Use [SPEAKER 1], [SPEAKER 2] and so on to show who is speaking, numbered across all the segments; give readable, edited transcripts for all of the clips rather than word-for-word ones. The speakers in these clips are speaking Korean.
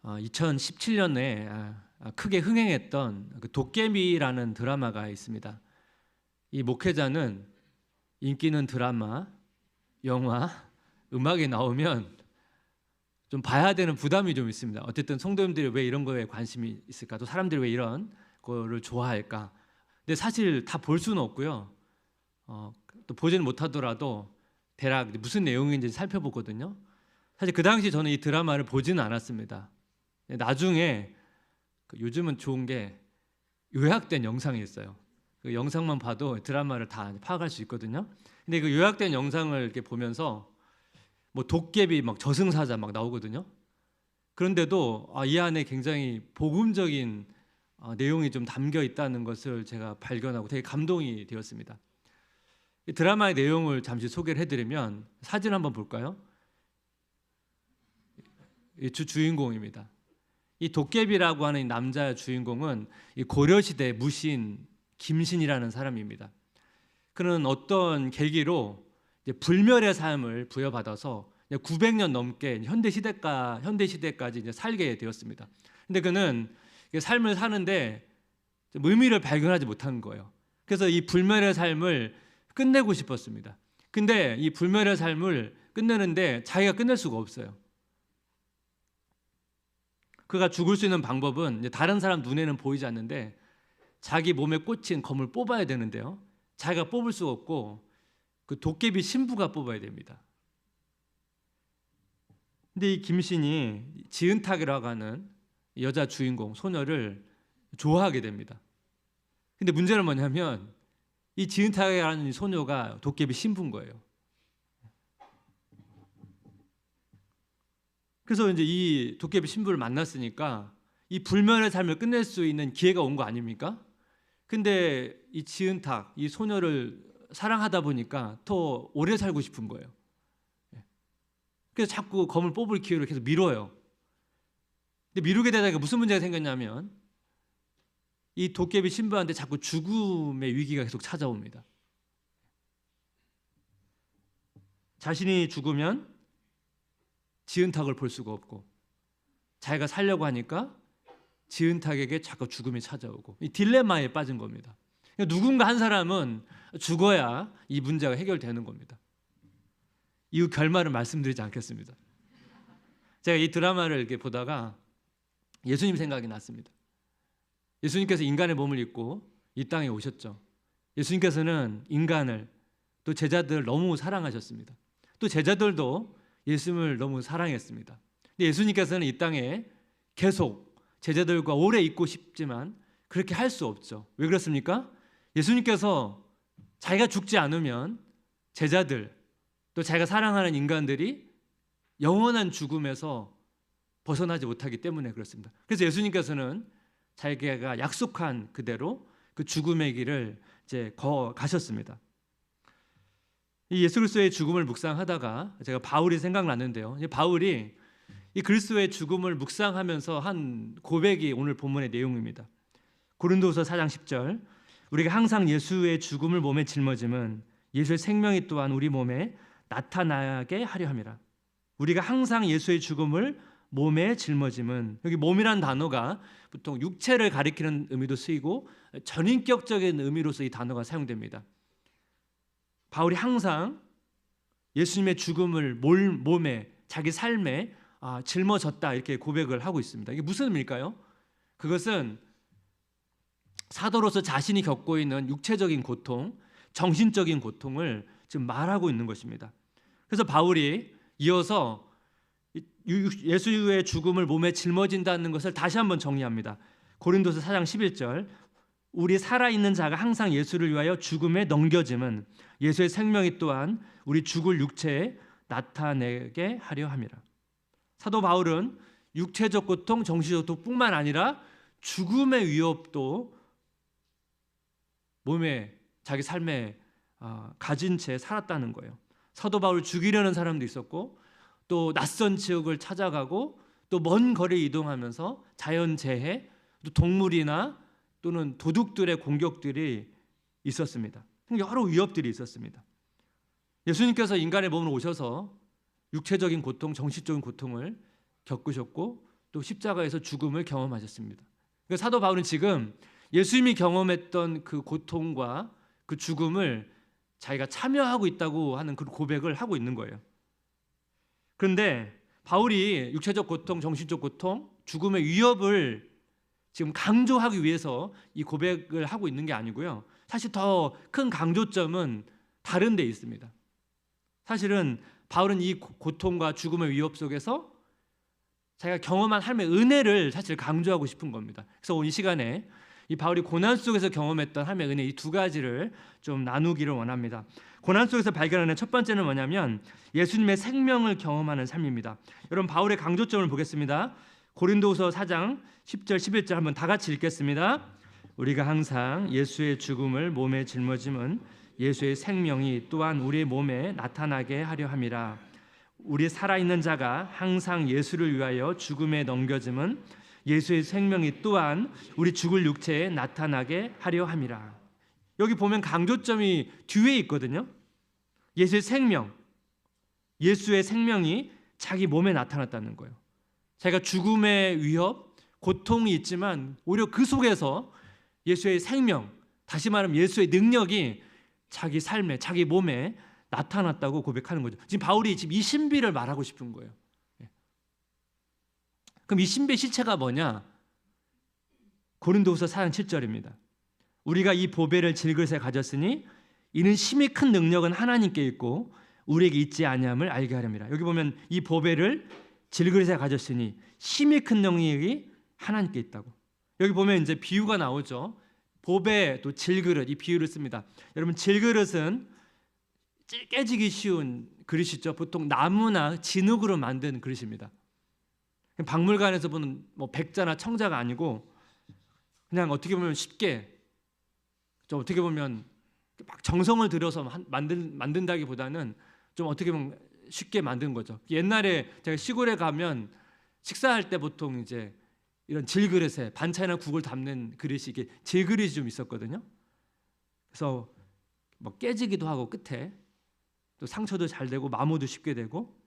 [SPEAKER 1] 2017년에 크게 흥행했던 그 도깨비라는 드라마가 있습니다. 이 목회자는 인기 있는 드라마, 영화, 음악이 나오면 좀 봐야 되는 부담이 좀 있습니다. 어쨌든 성도님들이 왜 이런 거에 관심이 있을까? 또 사람들이 왜 이런 거를 좋아할까? 근데 사실 다 볼 수는 없고요. 또 보지는 못하더라도 대략 무슨 내용인지 살펴보거든요. 사실 그 당시 저는 이 드라마를 보지는 않았습니다. 나중에 요즘은 좋은 게 요약된 영상이 있어요. 그 영상만 봐도 드라마를 다 파악할 수 있거든요. 근데 그 요약된 영상을 이렇게 보면서 뭐 도깨비 막 저승사자 막 나오거든요. 그런데도 이 안에 굉장히 복음적인 내용이 좀 담겨 있다는 것을 제가 발견하고 되게 감동이 되었습니다. 이 드라마의 내용을 잠시 소개를 해드리면 사진 한번 볼까요? 이 주인공입니다. 이 도깨비라고 하는 남자 주인공은 이 고려시대 무신 김신이라는 사람입니다. 그는 어떤 계기로 불멸의 삶을 부여받아서 900년 넘게 현대 시대까지 이제 살게 되었습니다. 근데 그는 삶을 사는데 의미를 발견하지 못한 거예요. 그래서 이 불멸의 삶을 끝내고 싶었습니다. 근데 이 불멸의 삶을 끝내는데 자기가 끝낼 수가 없어요. 그가 죽을 수 있는 방법은 다른 사람 눈에는 보이지 않는데 자기 몸에 꽂힌 검을 뽑아야 되는데요. 자기가 뽑을 수가 없고 그 도깨비 신부가 뽑아야 됩니다. 근데 이 김신이 지은탁이라고 하는 여자 주인공 소녀를 좋아하게 됩니다. 근데 문제는 뭐냐면 이 지은탁이라는 소녀가 도깨비 신부인 거예요. 그래서 이제 이 도깨비 신부를 만났으니까 이 불멸의 삶을 끝낼 수 있는 기회가 온 거 아닙니까? 근데 이 지은탁, 이 소녀를 사랑하다 보니까 더 오래 살고 싶은 거예요. 그래서 자꾸 검을 뽑을 기회를 계속 미뤄요. 근데 미루게 되다가 무슨 문제가 생겼냐면 이 도깨비 신부한테 자꾸 죽음의 위기가 계속 찾아옵니다. 자신이 죽으면 지은탁을 볼 수가 없고 자기가 살려고 하니까 지은탁에게 자꾸 죽음이 찾아오고 이 딜레마에 빠진 겁니다. 누군가 한 사람은 죽어야 이 문제가 해결되는 겁니다. 이후 결말은 말씀드리지 않겠습니다. 제가 이 드라마를 이렇게 보다가 예수님 생각이 났습니다. 예수님께서 인간의 몸을 입고 이 땅에 오셨죠. 예수님께서는 인간을 또 제자들을 너무 사랑하셨습니다. 또 제자들도 예수님을 너무 사랑했습니다. 근데 예수님께서는 이 땅에 계속 제자들과 오래 있고 싶지만 그렇게 할 수 없죠. 왜 그렇습니까? 예수님께서 자기가 죽지 않으면 제자들 또 자기가 사랑하는 인간들이 영원한 죽음에서 벗어나지 못하기 때문에 그렇습니다. 그래서 예수님께서는 자기가 약속한 그대로 그 죽음의 길을 이제 가셨습니다. 이 예수 그리스도의 죽음을 묵상하다가 제가 바울이 생각났는데요. 바울이 이 그리스도의 죽음을 묵상하면서 한 고백이 오늘 본문의 내용입니다. 고린도후서 4장 10절 우리가 항상 예수의 죽음을 몸에 짊어짐은 예수의 생명이 또한 우리 몸에 나타나게 하려 함이라. 우리가 항상 예수의 죽음을 몸에 짊어짐은 여기 몸이란 단어가 보통 육체를 가리키는 의미도 쓰이고 전인격적인 의미로서 이 단어가 사용됩니다. 바울이 항상 예수님의 죽음을 몸에 자기 삶에 짊어졌다 이렇게 고백을 하고 있습니다. 이게 무슨 의미일까요? 그것은 사도로서 자신이 겪고 있는 육체적인 고통, 정신적인 고통을 지금 말하고 있는 것입니다. 그래서 바울이 이어서 예수의 죽음을 몸에 짊어진다는 것을 다시 한번 정리합니다. 고린도서 4장 11절 우리 살아있는 자가 항상 예수를 위하여 죽음에 넘겨짐은 예수의 생명이 또한 우리 죽을 육체에 나타내게 하려 함이라. 사도 바울은 육체적 고통, 정신적 고통뿐만 아니라 죽음의 위협도 몸에 자기 삶에 가진 채 살았다는 거예요. 사도 바울을 죽이려는 사람도 있었고 또 낯선 지역을 찾아가고 또 먼 거리 이동하면서 자연재해, 또 동물이나 또는 도둑들의 공격들이 있었습니다. 여러 위협들이 있었습니다. 예수님께서 인간의 몸으로 오셔서 육체적인 고통, 정신적인 고통을 겪으셨고 또 십자가에서 죽음을 경험하셨습니다. 그러니까 사도 바울은 지금 예수님이 경험했던 그 고통과 그 죽음을 자기가 참여하고 있다고 하는 그 고백을 하고 있는 거예요. 그런데 바울이 육체적 고통, 정신적 고통, 죽음의 위협을 지금 강조하기 위해서 이 고백을 하고 있는 게 아니고요. 사실 더 큰 강조점은 다른 데 있습니다. 사실은 바울은 이 고통과 죽음의 위협 속에서 자기가 경험한 하나님의 은혜를 사실 강조하고 싶은 겁니다. 그래서 오늘 이 시간에 이 바울이 고난 속에서 경험했던 하나님의 은혜 이 두 가지를 좀 나누기를 원합니다. 고난 속에서 발견하는 첫 번째는 뭐냐면 예수님의 생명을 경험하는 삶입니다. 여러분 바울의 강조점을 보겠습니다. 고린도후서 4장 10절 11절 한번 다 같이 읽겠습니다. 우리가 항상 예수의 죽음을 몸에 짊어짐은 예수의 생명이 또한 우리의 몸에 나타나게 하려 함이라. 우리 살아있는 자가 항상 예수를 위하여 죽음에 넘겨짐은 예수의 생명이 또한 우리 죽을 육체에 나타나게 하려 함이라. 여기 보면 강조점이 뒤에 있거든요. 예수의 생명, 예수의 생명이 자기 몸에 나타났다는 거예요. 자기가 죽음의 위협, 고통이 있지만 오히려 그 속에서 예수의 생명, 다시 말하면 예수의 능력이 자기 삶에, 자기 몸에 나타났다고 고백하는 거죠. 지금 바울이 지금 이 신비를 말하고 싶은 거예요. 그럼 이 신비의 실체가 뭐냐? 고린도후서 4장 7절입니다. 우리가 이 보배를 질그릇에 가졌으니 이는 심히 큰 능력은 하나님께 있고 우리에게 있지 아니함을 알게 하렵니다. 여기 보면 이 보배를 질그릇에 가졌으니 심히 큰 능력이 하나님께 있다고. 여기 보면 이제 비유가 나오죠. 보배 또 질그릇 이 비유를 씁니다. 여러분 질그릇은 깨지기 쉬운 그릇이죠. 보통 나무나 진흙으로 만든 그릇입니다. 박물관에서 보는 뭐 백자나 청자가 아니고 그냥 어떻게 보면 쉽게 좀 어떻게 보면 막 정성을 들여서 만든다기보다는 좀 어떻게 보면 쉽게 만든 거죠. 옛날에 제가 시골에 가면 식사할 때 보통 이제 이런 질그릇에 반찬이나 국을 담는 그릇이 이게 질그릇이 좀 있었거든요. 그래서 뭐 깨지기도 하고 끝에 또 상처도 잘 되고 마모도 쉽게 되고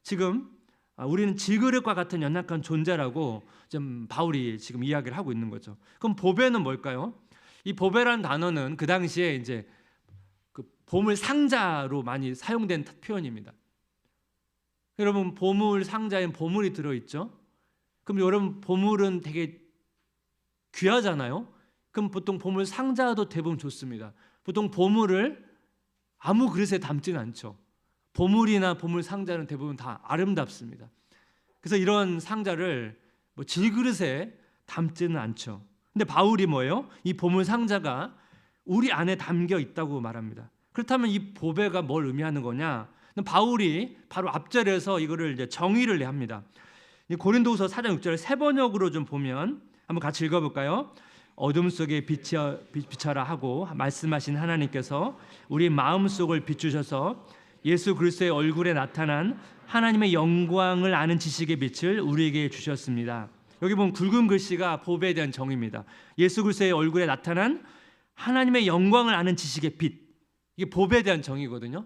[SPEAKER 1] 지금 우리는 질그릇과 같은 연약한 존재라고 좀 바울이 지금 이야기를 하고 있는 거죠. 그럼 보배는 뭘까요? 이 보배라는 단어는 그 당시에 이제 그 보물 상자로 많이 사용된 표현입니다. 여러분 보물 상자에 보물이 들어있죠. 그럼 여러분 보물은 되게 귀하잖아요. 그럼 보통 보물 상자도 대부분 좋습니다. 보통 보물을 아무 그릇에 담지는 않죠. 보물이나 보물 상자는 대부분 다 아름답습니다. 그래서 이런 상자를 뭐 질그릇에 담지는 않죠. 근데 바울이 뭐예요? 이 보물 상자가 우리 안에 담겨 있다고 말합니다. 그렇다면 이 보배가 뭘 의미하는 거냐? 바울이 바로 앞절에서 이거를 이제 정의를 합니다. 고린도후서 4장 6절 새 번역으로 좀 보면 한번 같이 읽어볼까요? 어둠 속에 비춰라 하고 말씀하신 하나님께서 우리 마음속을 비추셔서 예수 그리스도의 얼굴에 나타난 하나님의 영광을 아는 지식의 빛을 우리에게 주셨습니다. 여기 보면 굵은 글씨가 보배에 대한 정의입니다. 예수 그리스도의 얼굴에 나타난 하나님의 영광을 아는 지식의 빛, 이게 보배에 대한 정의거든요.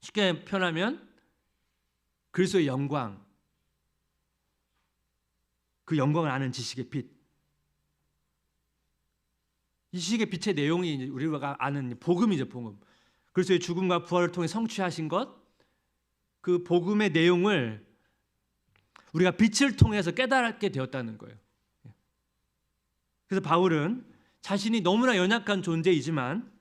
[SPEAKER 1] 쉽게 표현하면 그리스도의 영광, 그 영광을 아는 지식의 빛. 이 지식의 빛의 내용이 우리가 아는 복음이죠, 복음. 그리스도의 죽음과 부활을 통해 성취하신 것, 그 복음의 내용을 우리가 빛을 통해서 깨달게 되었다는 거예요. 그래서 바울은 자신이 너무나 연약한 존재이지만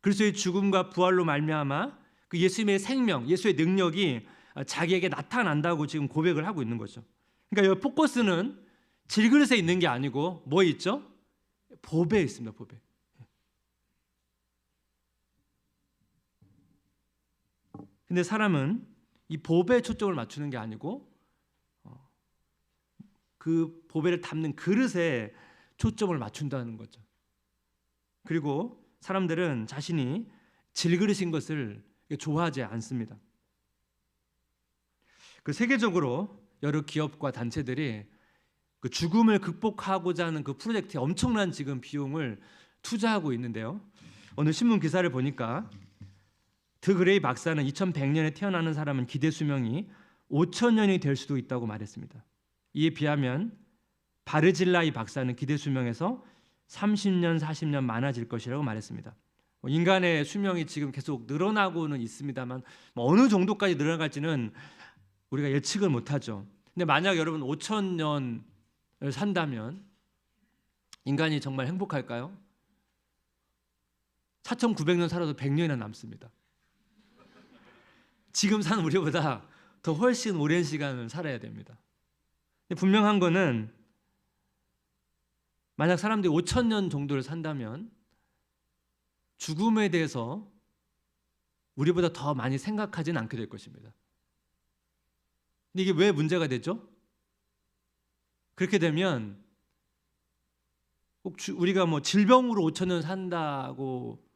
[SPEAKER 1] 그리스도의 죽음과 부활로 말미암아 그 예수님의 생명, 예수의 능력이 자기에게 나타난다고 지금 고백을 하고 있는 거죠. 그러니까 이 포커스는 질그릇에 있는 게 아니고 뭐에 있죠? 보배에 있습니다. 보배. 근데 사람은 이 보배에 초점을 맞추는 게 아니고 그 보배를 담는 그릇에 초점을 맞춘다는 거죠. 그리고 사람들은 자신이 질그릇인 것을 좋아하지 않습니다. 그 세계적으로 여러 기업과 단체들이 그 죽음을 극복하고자 하는 그 프로젝트에 엄청난 지금 비용을 투자하고 있는데요. 오늘 신문 기사를 보니까 드 그레이 박사는 2100년에 태어나는 사람은 기대 수명이 5000년이 될 수도 있다고 말했습니다. 이에 비하면 바르질라이 박사는 기대 수명에서 30년, 40년 많아질 것이라고 말했습니다. 인간의 수명이 지금 계속 늘어나고는 있습니다만 어느 정도까지 늘어갈지는 우리가 예측을 못하죠. 근데 만약 여러분 5,000년을 산다면 인간이 정말 행복할까요? 4,900년 살아도 100년이나 남습니다. 지금 사는 우리보다 더 훨씬 오랜 시간을 살아야 됩니다. 근데 분명한 거는 만약 사람들이 5,000년 정도를 산다면 죽음에 대해서 우리보다 더 많이 생각하지는 않게 될 것입니다. 근데 이게 왜 문제가 되죠? 그렇게 되면 꼭 우리가 뭐 질병으로 5,000년 산다고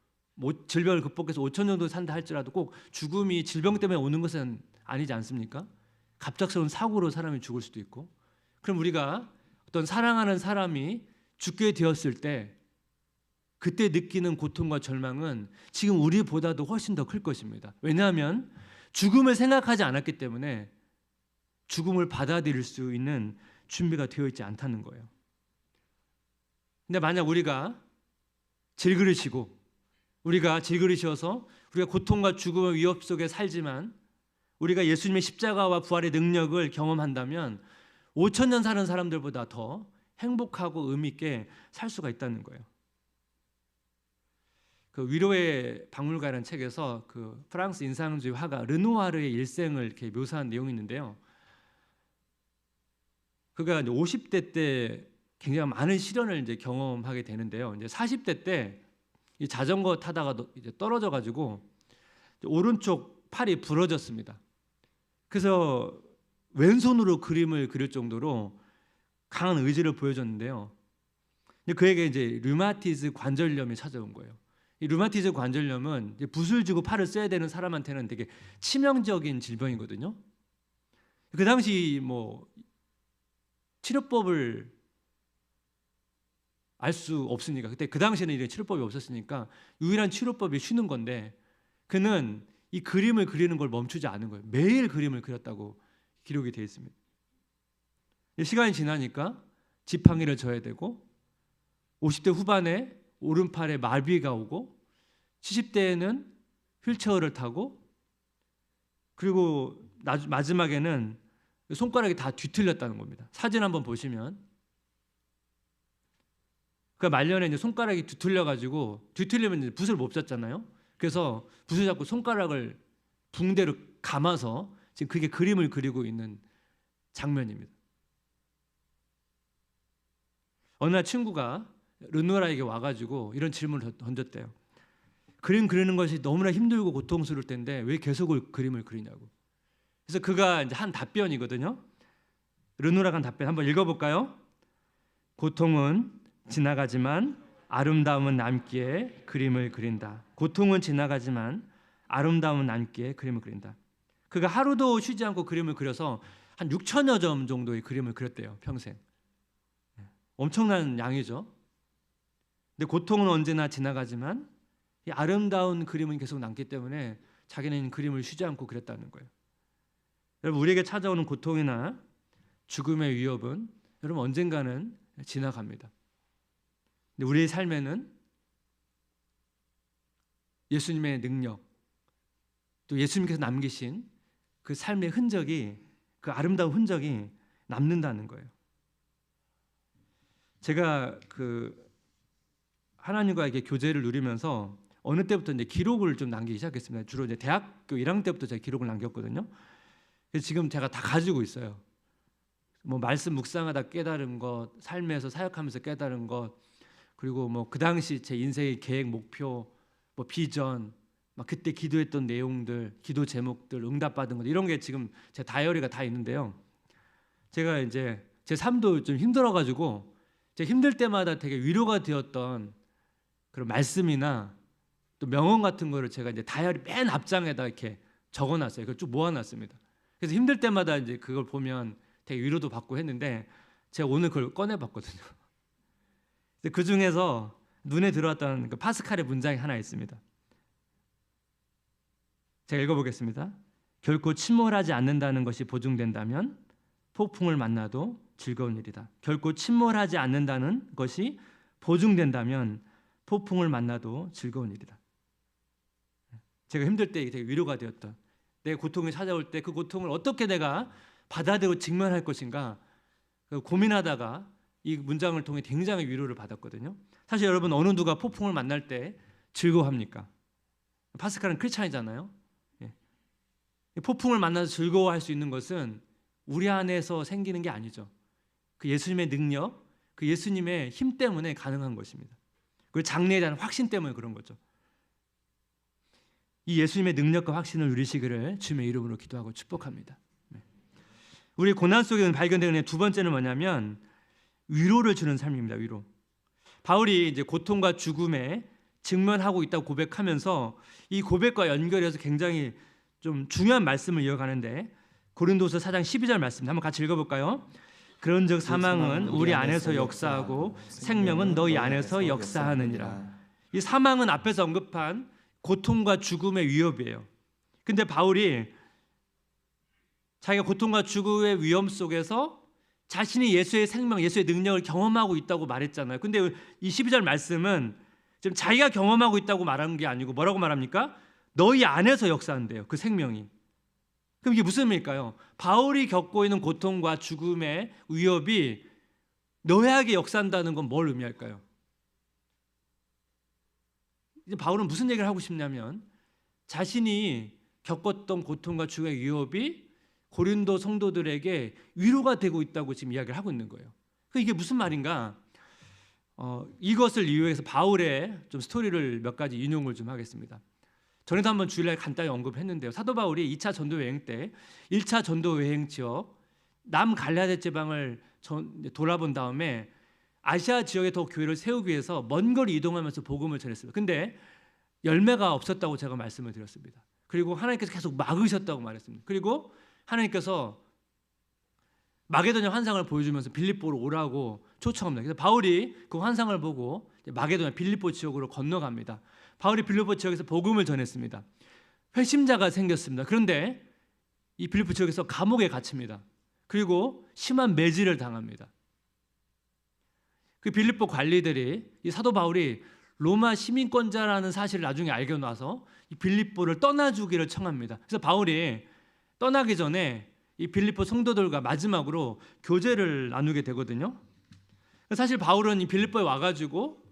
[SPEAKER 1] 질병을 극복해서 5,000년 정도 산다 할지라도 꼭 죽음이 질병 때문에 오는 것은 아니지 않습니까? 갑작스러운 사고로 사람이 죽을 수도 있고. 그럼 우리가 어떤 사랑하는 사람이 죽게 되었을 때 그때 느끼는 고통과 절망은 지금 우리보다도 훨씬 더 클 것입니다. 왜냐하면 죽음을 생각하지 않았기 때문에 죽음을 받아들일 수 있는 준비가 되어 있지 않다는 거예요. 근데 만약 우리가 질그릇이고 우리가 질그릇이어서 우리가 고통과 죽음의 위협 속에 살지만 우리가 예수님의 십자가와 부활의 능력을 경험한다면 5,000년 사는 사람들보다 더 행복하고 의미 있게 살 수가 있다는 거예요. 그 위로의 박물가라는 책에서 그 프랑스 인상주의 화가 르누아르의 일생을 이렇게 묘사한 내용이 있는데요. 그가 이제 50대 때 굉장히 많은 시련을 이제 경험하게 되는데요. 이제 40대 때 이 자전거 타다가 이제 떨어져 가지고 오른쪽 팔이 부러졌습니다. 그래서 왼손으로 그림을 그릴 정도로 강한 의지를 보여줬는데요. 그에게 이제 류마티즈 관절염이 찾아온 거예요. 이 류마티즈 관절염은 이제 붓을 쥐고 팔을 써야 되는 사람한테는 되게 치명적인 질병이거든요. 그 당시 뭐 치료법을 알 수 없으니까 그때 그 당시에는 이런 치료법이 없었으니까 유일한 치료법이 쉬는 건데 그는 이 그림을 그리는 걸 멈추지 않은 거예요. 매일 그림을 그렸다고 기록이 되어 있습니다. 시간이 지나니까 지팡이를 져야 되고 50대 후반에 오른팔에 마비가 오고 70대에는 휠체어를 타고 그리고 마지막에는 손가락이 다 뒤틀렸다는 겁니다. 사진 한번 보시면 그 말년에 이제 손가락이 뒤틀리면 이제 붓을 못 잡잖아요. 그래서 붓을 잡고 손가락을 붕대로 감아서 지금 그게 그림을 그리고 있는 장면입니다. 어느 날 친구가 르누아르에게 와가지고 이런 질문을 던졌대요. 그림 그리는 것이 너무나 힘들고 고통스러울 텐데 왜 계속 그림을 그리냐고. 그래서 그가 이제 한 답변이거든요. 르누아르가 한 답변 한번 읽어볼까요? 고통은 지나가지만 아름다움은 남기에 그림을 그린다. 고통은 지나가지만 아름다움은 남기에 그림을 그린다. 그가 하루도 쉬지 않고 그림을 그려서 한 6,000여 점 정도의 그림을 그렸대요. 평생. 엄청난 양이죠. 근데 고통은 언제나 지나가지만 이 아름다운 그림은 계속 남기 때문에 자기는 그림을 쉬지 않고 그렸다는 거예요. 여러분 우리에게 찾아오는 고통이나 죽음의 위협은 여러분 언젠가는 지나갑니다. 근데 우리의 삶에는 예수님의 능력 또 예수님께서 남기신 그 삶의 흔적이 그 아름다운 흔적이 남는다는 거예요. 제가 그 하나님과 이렇게 교제를 누리면서 어느 때부터 이제 기록을 좀 남기기 시작했습니다. 주로 이제 대학교 1학년 때부터 제가 기록을 남겼거든요. 그래서 지금 제가 다 가지고 있어요. 뭐 말씀 묵상하다 깨달은 것, 삶에서 사역하면서 깨달은 것, 그리고 뭐 그 당시 제 인생의 계획, 목표, 뭐 비전, 막 그때 기도했던 내용들, 기도 제목들, 응답받은 것 이런 게 지금 제 다이어리가 다 있는데요. 제가 이제 제 삶도 좀 힘들어가지고 제가 힘들 때마다 되게 위로가 되었던 그런 말씀이나 또 명언 같은 거를 제가 이제 다이어리 맨 앞장에다 이렇게 적어놨어요. 그걸 쭉 모아놨습니다. 그래서 힘들 때마다 이제 그걸 보면 되게 위로도 받고 했는데 제가 오늘 그걸 꺼내봤거든요. 그 중에서 눈에 들어왔던 그 파스칼의 문장이 하나 있습니다. 제가 읽어보겠습니다. 결코 침몰하지 않는다는 것이 보증된다면 폭풍을 만나도 즐거운 일이다. 결코 침몰하지 않는다는 것이 보증된다면 폭풍을 만나도 즐거운 일이다. 제가 힘들 때 되게 위로가 되었던, 내 고통이 찾아올 때 그 고통을 어떻게 내가 받아들이고 직면할 것인가 고민하다가 이 문장을 통해 굉장히 위로를 받았거든요. 사실 여러분, 어느 누가 폭풍을 만날 때 즐거워합니까? 파스칼은 크리스찬이잖아요. 폭풍을 만나서 즐거워할 수 있는 것은 우리 안에서 생기는 게 아니죠. 그 예수님의 능력, 그 예수님의 힘 때문에 가능한 것입니다. 그 장래에 대한 확신 때문에 그런 거죠. 이 예수님의 능력과 확신을 누리시기를 주님의 이름으로 기도하고 축복합니다. 우리 고난 속에 발견되는 두 번째는 뭐냐면 위로를 주는 삶입니다. 위로. 바울이 이제 고통과 죽음에 직면하고 있다고 고백하면서 이 고백과 연결해서 굉장히 좀 중요한 말씀을 이어가는데, 고린도서 4장 12절 말씀 한번 같이 읽어볼까요? 그런즉 사망은 우리 안에서 역사하고 생명은 너희 안에서 역사하느니라. 이 사망은 앞에서 언급한 고통과 죽음의 위협이에요. 근데 바울이 자기가 고통과 죽음의 위험 속에서 자신이 예수의 생명, 예수의 능력을 경험하고 있다고 말했잖아요. 근데 이 12절 말씀은 지금 자기가 경험하고 있다고 말하는 게 아니고 뭐라고 말합니까? 너희 안에서 역사한대요. 그 생명이. 그럼 이게 무슨 의미일까요? 바울이 겪고 있는 고통과 죽음의 위협이 너에게 역사한다는 건 뭘 의미할까요? 이제 바울은 무슨 얘기를 하고 싶냐면 자신이 겪었던 고통과 죽음의 위협이 고린도 성도들에게 위로가 되고 있다고 지금 이야기를 하고 있는 거예요. 이게 무슨 말인가? 이것을 이유해서 바울의 좀 스토리를 몇 가지 인용을 좀 하겠습니다. 전에도 한번 주일날 간단히 언급했는데요. 사도 바울이 2차 전도 여행 때 1차 전도 여행 지역 남갈라데 지방을 돌아본 다음에 아시아 지역에 더 교회를 세우기 위해서 먼 거리 이동하면서 복음을 전했습니다. 근데 열매가 없었다고 제가 말씀을 드렸습니다. 그리고 하나님께서 계속 막으셨다고 말했습니다. 그리고 하나님께서 마게도냐 환상을 보여주면서 빌립보로 오라고 초청합니다. 그래서 바울이 그 환상을 보고 마게도냐 빌립보 지역으로 건너갑니다. 바울이 빌립보 지역에서 복음을 전했습니다. 회심자가 생겼습니다. 그런데 이 빌립보 지역에서 감옥에 갇힙니다. 그리고 심한 매질을 당합니다. 그 빌립보 관리들이 이 사도 바울이 로마 시민권자라는 사실을 나중에 알게 나서 이 빌립보를 떠나주기를 청합니다. 그래서 바울이 떠나기 전에 이 빌립보 성도들과 마지막으로 교제를 나누게 되거든요. 사실 바울은 이 빌립보에 와가지고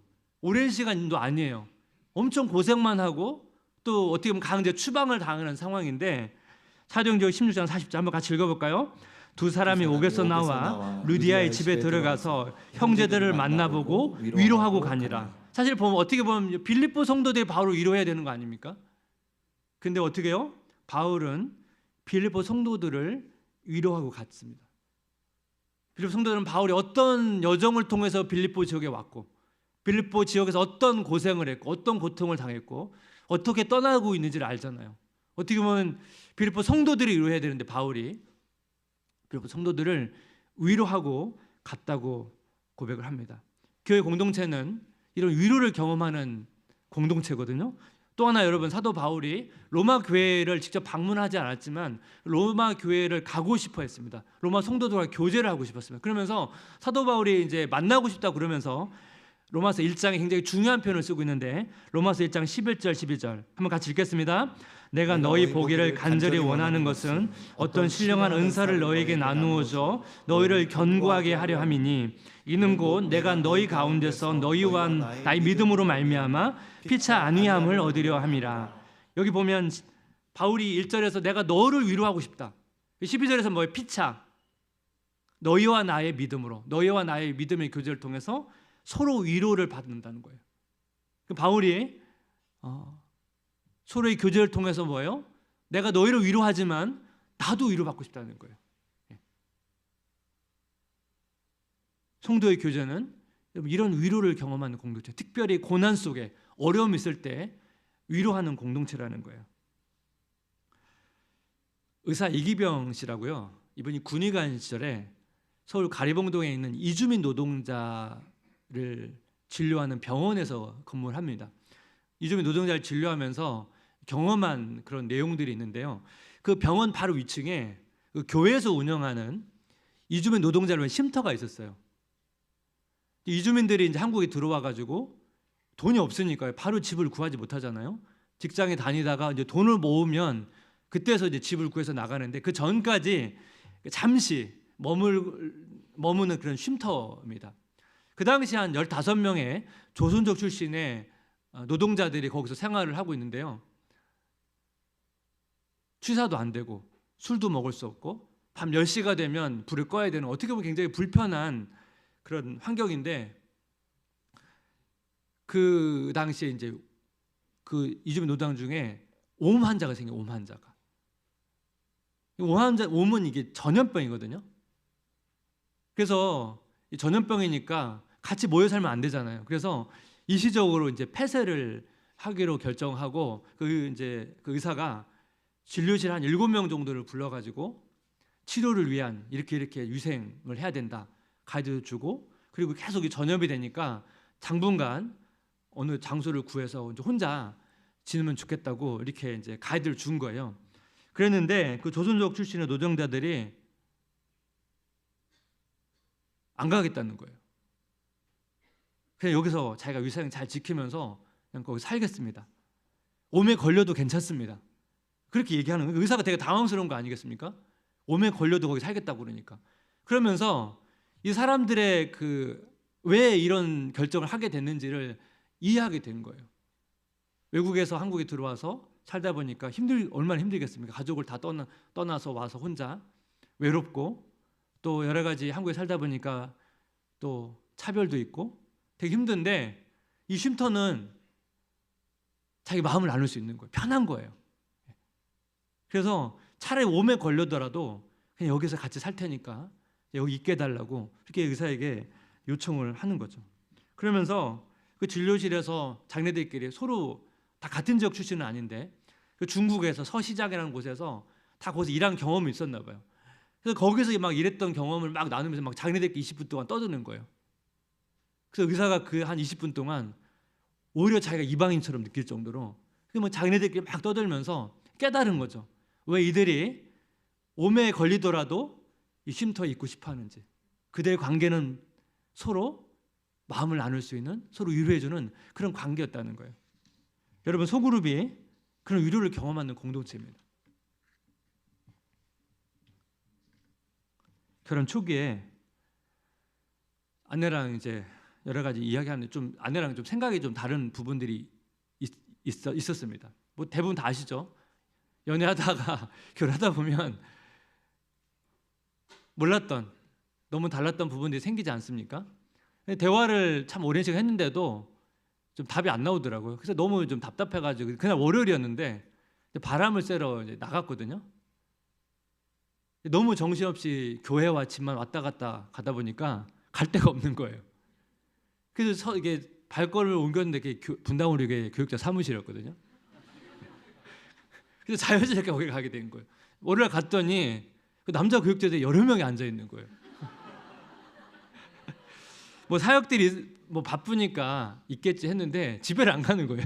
[SPEAKER 1] 오랜 시간도 아니에요. 엄청 고생만 하고 또 어떻게 보면 강제 추방을 당하는 상황인데, 사도행전 16장 40절 한번 같이 읽어볼까요? 두 사람이 옥에서 나와 루디아의 집에 들어가서 형제들을 만나보고 위로하고 가니라. 사실 보면 어떻게 보면 빌립보 성도들이 바울을 위로해야 되는 거 아닙니까? 근데 어떻게 해요? 바울은 빌립보 성도들을 위로하고 갔습니다. 빌립보 성도들은 바울이 어떤 여정을 통해서 빌립보 지역에 왔고, 빌립보 지역에서 어떤 고생을 했고, 어떤 고통을 당했고, 어떻게 떠나고 있는지를 알잖아요. 어떻게 보면 빌립보 성도들이 위로해야 되는데 바울이 빌립보 성도들을 위로하고 갔다고 고백을 합니다. 교회 공동체는 이런 위로를 경험하는 공동체거든요. 또 하나 여러분, 사도 바울이 로마 교회를 직접 방문하지 않았지만 로마 교회를 가고 싶어 했습니다. 로마 성도들과 교제를 하고 싶었습니다. 그러면서 사도 바울이 이제 만나고 싶다 그러면서 로마서 1장에 굉장히 중요한 표현을 쓰고 있는데, 로마서 1장 11절 12절 한번 같이 읽겠습니다. 내가 너희 보기를 간절히 원하는 것은 어떤 신령한 은사를 너희에게 나누어 줘 너희를 견고하게 하려 함이니, 이는 곧 내가 너희 가운데서 너희와 나의 믿음으로 말미암아 피차 안위함을 얻으려 함이라. 여기 보면 바울이 1절에서 내가 너를 위로하고 싶다, 12절에서 뭐예요? 피차, 너희와 나의 믿음으로, 너희와 나의 믿음의 교제를 통해서 서로 위로를 받는다는 거예요. 바울이 서로의 교제를 통해서 뭐예요? 내가 너희를 위로하지만 나도 위로받고 싶다는 거예요. 성도의 교제는 이런 위로를 경험하는 공동체, 특별히 고난 속에 어려움이 있을 때 위로하는 공동체라는 거예요. 의사 이기병 씨라고요. 이분이 군의관 시절에 서울 가리봉동에 있는 이주민 노동자를 진료하는 병원에서 근무를 합니다. 이주민 노동자를 진료하면서 경험한 그런 내용들이 있는데요. 그 병원 바로 위층에 그 교회에서 운영하는
[SPEAKER 2] 이주민 노동자를 위한 쉼터가 있었어요. 이주민들이 이제 한국에 들어와 가지고 돈이 없으니까 바로 집을 구하지 못하잖아요. 직장에 다니다가 이제 돈을 모으면 그때서 이제 집을 구해서 나가는데 그 전까지 잠시 머무는 그런 쉼터입니다. 그 당시 한 15명의 조선족 출신의 노동자들이 거기서 생활을 하고 있는데요. 취사도 안 되고 술도 먹을 수 없고 밤 10시가 되면 불을 꺼야 되는, 어떻게 보면 굉장히 불편한 그런 환경인데, 그 당시에 이제 그 이주민 노동자 중에 옴 환자가 생겨요. 옴 환자가. 옴은 이게 전염병이거든요. 그래서 전염병이니까 같이 모여 살면 안 되잖아요. 그래서 일시적으로 이제 폐쇄를 하기로 결정하고 그 의사가 진료실 한 7명 정도를 불러가지고 치료를 위한 이렇게 유생을 해야 된다 가이드 주고, 그리고 계속 전염이 되니까 당분간 어느 장소를 구해서 이제 혼자 지내면 좋겠다고 이렇게 이제 가이드를 준 거예요. 그랬는데 그 조선족 출신의 노동자들이 안 가겠다는 거예요. 그냥 여기서 자기가 위생 잘 지키면서 그냥 거기 살겠습니다. 옴에 걸려도 괜찮습니다. 그렇게 얘기하는 거예요. 의사가 되게 당황스러운 거 아니겠습니까? 옴에 걸려도 거기 살겠다고 그러니까. 그러면서 이 사람들의 왜 이런 결정을 하게 됐는지를 이해하게 된 거예요. 외국에서 한국에 들어와서 살다 보니까 얼마나 힘들겠습니까? 가족을 다 떠나서 와서 혼자 외롭고, 또 여러 가지 한국에 살다 보니까 또 차별도 있고 되게 힘든데, 이 쉼터는 자기 마음을 나눌 수 있는 거예요. 편한 거예요. 그래서 차라리 옴에 걸려더라도 그냥 여기서 같이 살 테니까 여기 있게 해달라고 그렇게 의사에게 요청을 하는 거죠. 그러면서 그 진료실에서 장례들끼리 서로 다 같은 지역 출신은 아닌데 그 중국에서 서시장이라는 곳에서 다 거기서 일한 경험이 있었나 봐요. 그래서 거기서 막 일했던 경험을 막 나누면서 막 장례들끼리 20분 동안 떠드는 거예요. 그래서 의사가 그 한 20분 동안 오히려 자기가 이방인처럼 느낄 정도로 뭐 장례들끼리 막 떠들면서 깨달은 거죠. 왜 이들이 옴에 걸리더라도 이 쉼터에 있고 싶어 하는지. 그들의 관계는 서로 마음을 나눌 수 있는, 서로 위로해주는 그런 관계였다는 거예요. 여러분, 소그룹이 그런 위로를 경험하는 공동체입니다. 결혼 초기에 아내랑 이제 여러 가지 이야기하는데 좀 아내랑 좀 생각이 좀 다른 부분들이 있었습니다. 뭐 대부분 다 아시죠? 연애하다가 결혼하다 보면 몰랐던, 너무 달랐던 부분들이 생기지 않습니까? 대화를 참 오랜 시간 했는데도 좀 답이 안 나오더라고요. 그래서 너무 좀 답답해가지고 그날 월요일이었는데 바람을 쐬러 이제 나갔거든요. 너무 정신없이 교회와 집만 왔다 갔다 가다 보니까 갈 데가 없는 거예요. 그래서 이게 발걸음을 옮겼는데 분당우리교회 교육자 사무실이었거든요. 그래서 자연스럽게 거기 가게 된 거예요. 월요일 갔더니 그 남자 교육자들이 여러 명이 앉아 있는 거예요. 뭐 사역들이 뭐 바쁘니까 있겠지 했는데 집에를 안 가는 거예요.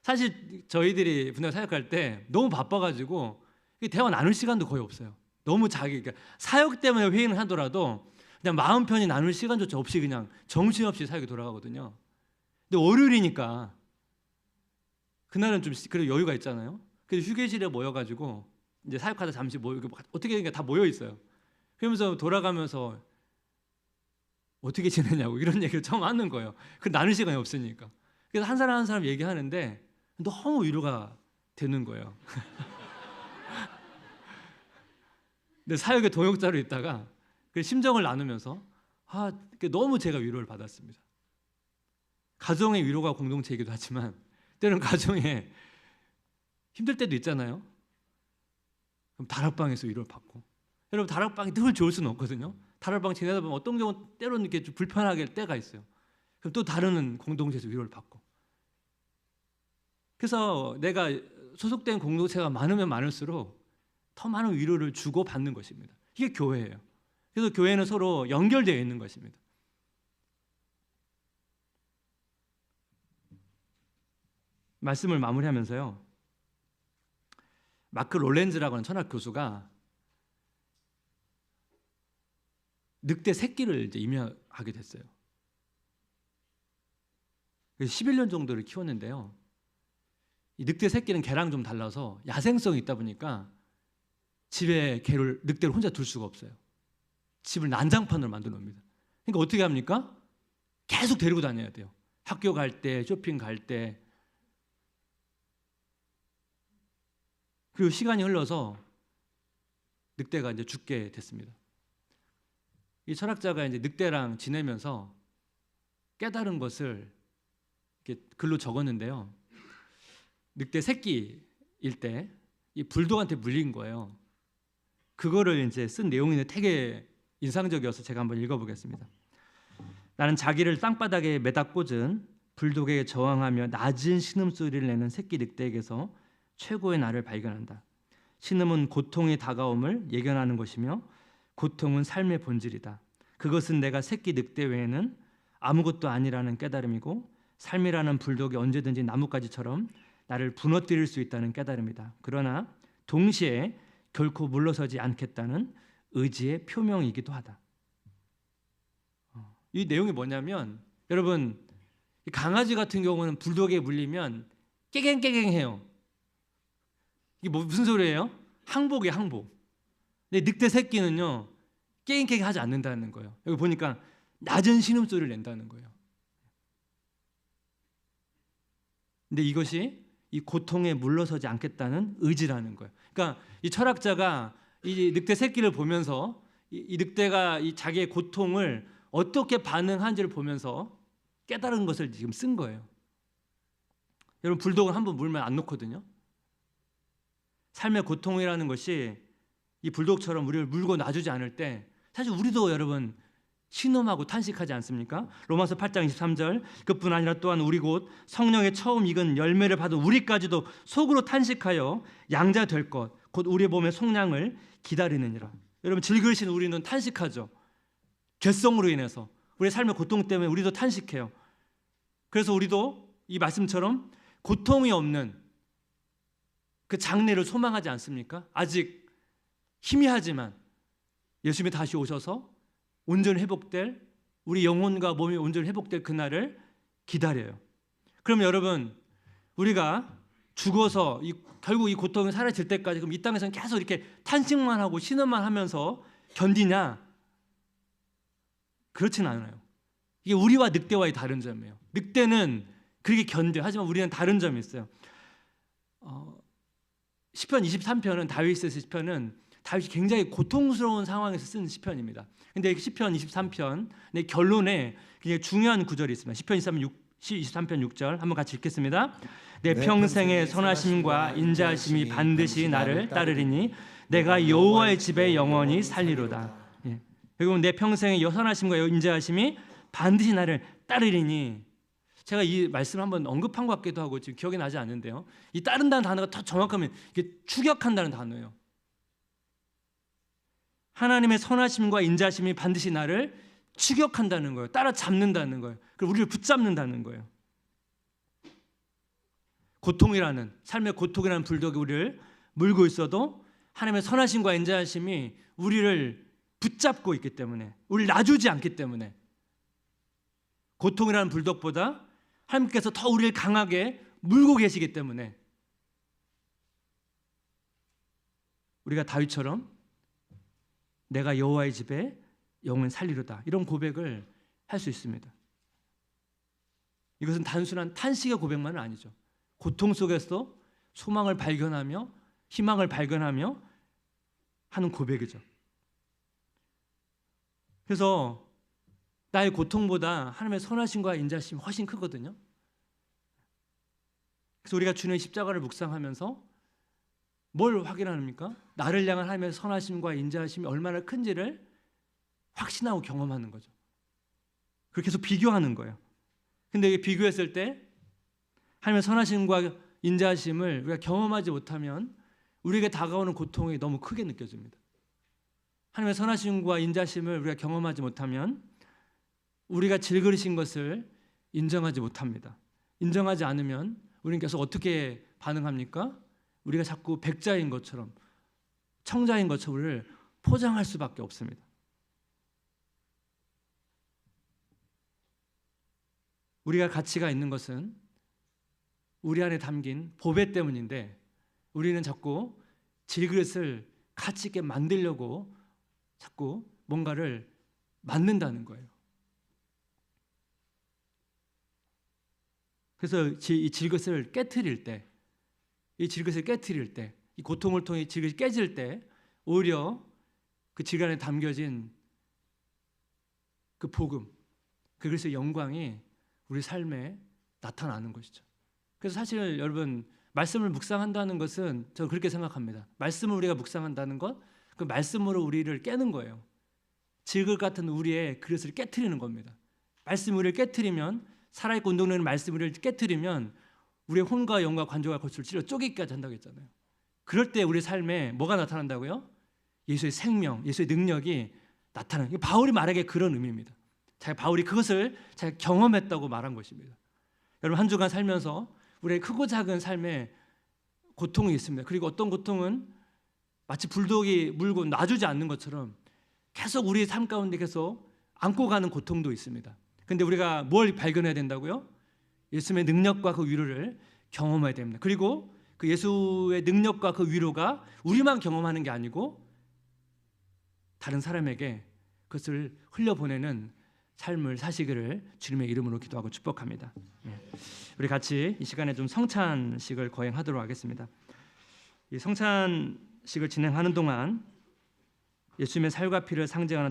[SPEAKER 2] 사실 저희들이 분당 사역할 때 너무 바빠가지고 대화 나눌 시간도 거의 없어요. 너무 그러니까 사역 때문에 회의는 하더라도 그냥 마음 편히 나눌 시간조차 없이 그냥 정신없이 사역이 돌아가거든요. 근데 월요일이니까 그날은 좀 그래도 여유가 있잖아요. 그래서 휴게실에 모여가지고 이제 사역하다 잠시 모이고 어떻게 다 모여 있어요. 그러면서 돌아가면서 어떻게 지내냐고 이런 얘기를 처음 하는 거예요. 그 나눌 시간이 없으니까. 그래서 한 사람 얘기하는데 너무 위로가 되는 거예요. 근데 사역에 동역자로 있다가 그 심정을 나누면서 너무 제가 위로를 받았습니다. 가정의 위로가 공동체이기도 하지만 때로는 가정에 힘들 때도 있잖아요. 그럼 다락방에서 위로를 받고, 여러분 다락방이 늘 좋을 수는 없거든요. 다락방 지내다 보면 어떤 경우는 때로는 이렇게 좀 불편하게 때가 있어요. 그럼 또 다른 공동체에서 위로를 받고. 그래서 내가 소속된 공동체가 많으면 많을수록 더 많은 위로를 주고 받는 것입니다. 이게 교회예요. 그래서 교회는 서로 연결되어 있는 것입니다. 말씀을 마무리하면서요, 마크 롤렌즈라고 하는 천학 교수가 늑대 새끼를 이제 임야하게 됐어요. 그래서 11년 정도를 키웠는데요. 이 늑대 새끼는 개랑 좀 달라서 야생성이 있다 보니까 집에 늑대를 혼자 둘 수가 없어요. 집을 난장판으로 만들어 놓습니다. 그러니까 어떻게 합니까? 계속 데리고 다녀야 돼요. 학교 갈 때, 쇼핑 갈 때. 그리고 시간이 흘러서 늑대가 이제 죽게 됐습니다. 이 철학자가 이제 늑대랑 지내면서 깨달은 것을 이렇게 글로 적었는데요. 늑대 새끼일 때 이 불독한테 물린 거예요. 그거를 이제 쓴 내용이 되게 인상적이어서 제가 한번 읽어보겠습니다. 나는 자기를 땅바닥에 매다 꽂은 불독에게 저항하며 낮은 신음소리를 내는 새끼 늑대에게서 최고의 나를 발견한다. 신음은 고통의 다가옴을 예견하는 것이며 고통은 삶의 본질이다. 그것은 내가 새끼 늑대 외에는 아무것도 아니라는 깨달음이고 삶이라는 불독이 언제든지 나뭇가지처럼 나를 부너뜨릴 수 있다는 깨달음이다. 그러나 동시에 결코 물러서지 않겠다는 의지의 표명이기도 하다. 이 내용이 뭐냐면 여러분 강아지 같은 경우는 불독에 물리면 깨갱깨갱해요. 이게 무슨 소리예요? 항복이에요, 항복. 근데 늑대 새끼는요 깨갱깨갱 하지 않는다는 거예요. 여기 보니까 낮은 신음소리를 낸다는 거예요. 근데 이것이 이 고통에 물러서지 않겠다는 의지라는 거예요. 그러니까 이 철학자가 이 늑대 새끼를 보면서 이 늑대가 이 자기의 고통을 어떻게 반응하는지를 보면서 깨달은 것을 지금 쓴 거예요. 여러분 불독은 한번 물면 안 놓거든요. 삶의 고통이라는 것이 이 불독처럼 우리를 물고 놔주지 않을 때 사실 우리도 여러분 신음하고 탄식하지 않습니까? 로마서 8장 23절 그뿐 아니라 또한 우리 곧 성령의 처음 익은 열매를 받은 우리까지도 속으로 탄식하여 양자 될 것 곧 우리의 몸의 속량을 기다리느니라. 여러분 질그리신 우리는 탄식하죠. 죄성으로 인해서 우리의 삶의 고통 때문에 우리도 탄식해요. 그래서 우리도 이 말씀처럼 고통이 없는 그 장래를 소망하지 않습니까? 아직 희미하지만 예수님이 다시 오셔서 온전히 회복될 우리 영혼과 몸이 온전히 회복될 그날을 기다려요. 그럼 여러분 우리가 죽어서 결국 이 고통이 사라질 때까지 그럼 이 땅에서는 계속 이렇게 탄식만 하고 신음만 하면서 견디냐? 그렇진 않아요. 이게 우리와 늑대와의 다른 점이에요. 늑대는 그렇게 견뎌. 하지만 우리는 다른 점이 있어요. 시편 23편은 다윗의 시편은 다윗이 굉장히 고통스러운 상황에서 쓴 시편입니다. 근데 시편 23편의 결론에 굉장히 중요한 구절이 있습니다. 시편 23편 6절 한번 같이 읽겠습니다. 내 평생의 선하심과 인자하심이 반드시 나를 따르리니 내가 여호와의 집에 영원히 살리로다. 그리고 내 평생의 선하심과 인자하심이 반드시 나를 따르리니 제가 이 말씀을 한번 언급한 것 같기도 하고 지금 기억이 나지 않는데요. 이 따른다는 단어가 더 정확하면 이게 추격한다는 단어예요. 하나님의 선하심과 인자하심이 반드시 나를 추격한다는 거예요. 따라잡는다는 거예요. 그리고 우리를 붙잡는다는 거예요. 고통이라는 삶의 고통이라는 불독이 우리를 물고 있어도 하나님의 선하심과 인자하심이 우리를 붙잡고 있기 때문에 우리를 놔주지 않기 때문에 고통이라는 불독보다 하나님께서 더 우리를 강하게 물고 계시기 때문에 우리가 다윗처럼 내가 여호와의 집에 영원히 살리로다 이런 고백을 할 수 있습니다. 이것은 단순한 탄식의 고백만은 아니죠. 고통 속에서 소망을 발견하며 희망을 발견하며 하는 고백이죠. 그래서 나의 고통보다 하나님의 선하심과 인자심이 훨씬 크거든요. 그래서 우리가 주님의 십자가를 묵상하면서 뭘 확인합니까? 나를 향한 하나님의 선하심과 인자심이 얼마나 큰지를 확신하고 경험하는 거죠. 그렇게 해서 비교하는 거예요. 근데 비교했을 때 하나님의 선하심과 인자심을 우리가 경험하지 못하면 우리에게 다가오는 고통이 너무 크게 느껴집니다. 하나님의 선하심과 인자심을 우리가 경험하지 못하면 우리가 질그리신 것을 인정하지 못합니다. 인정하지 않으면 우리는 계속 어떻게 반응합니까? 우리가 자꾸 백자인 것처럼 청자인 것처럼 우리를 포장할 수밖에 없습니다. 우리가 가치가 있는 것은 우리 안에 담긴 보배 때문인데 우리는 자꾸 질그릇을 가치 있게 만들려고 자꾸 뭔가를 만든다는 거예요. 그래서 이 질그릇을 깨트릴 때, 이 고통을 통해 질그릇이 깨질 때 오히려 그 질그릇 안에 담겨진 그 복음, 그것의 영광이 우리 삶에 나타나는 것이죠. 그래서 사실 여러분 말씀을 묵상한다는 것은 저는 그렇게 생각합니다. 말씀을 우리가 묵상한다는 것, 그 말씀으로 우리를 깨는 거예요. 질그릇 같은 우리의 그릇을 깨트리는 겁니다. 말씀 우리를 깨트리면 살아있고 운동되는 말씀 우리를 깨트리면 우리의 혼과 영과 관조가 골수를 찔러 쪼개기까지 한다고 했잖아요. 그럴 때 우리 삶에 뭐가 나타난다고요? 예수의 생명, 예수의 능력이 나타나는. 바울이 말하기에 그런 의미입니다. 바울이 그것을 자기가 경험했다고 말한 것입니다. 여러분 한 주간 살면서 우리의 크고 작은 삶에 고통이 있습니다. 그리고 어떤 고통은 마치 불독이 물고 놔주지 않는 것처럼 계속 우리의 삶 가운데 계속 안고 가는 고통도 있습니다. 그런데 우리가 뭘 발견해야 된다고요? 예수님의 능력과 그 위로를 경험해야 됩니다. 그리고 그 예수의 능력과 그 위로가 우리만 경험하는 게 아니고 다른 사람에게 그것을 흘려보내는 삶을 사시기를 주님의 이름으로 기도하고 축복합니다. 우리 같이 이 시간에 좀 성찬식을 거행하도록 하겠습니다. 이 성찬식을 진행하는 동안 예수님의 살과 피를 상징하는